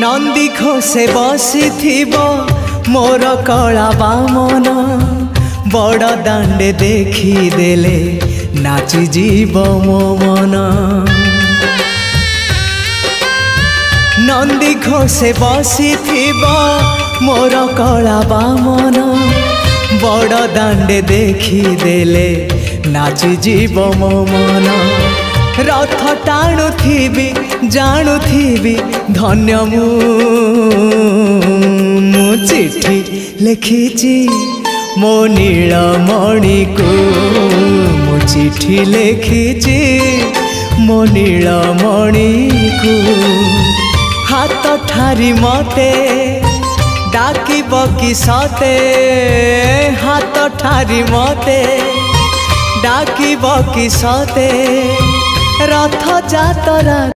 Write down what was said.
नंदी घोषे बसी मोर कला बामन बड़ दांडे देखी देले नाची जीव मो मन। नंदी घोषे बसी मोर कला बामन बड़ दांडे देखी देले नाची जीव मो मन। रथ टाणुथिबी जाणुथिबी धन्य मु चिट्ठी लिखिची मो नीलमणि को मु चिट्ठी लिखिची मो नीलमणि को। हाथ ठारी मते डाकिब कि सते हाथ ठारी मते डाकिब कि सते रथ जातरा।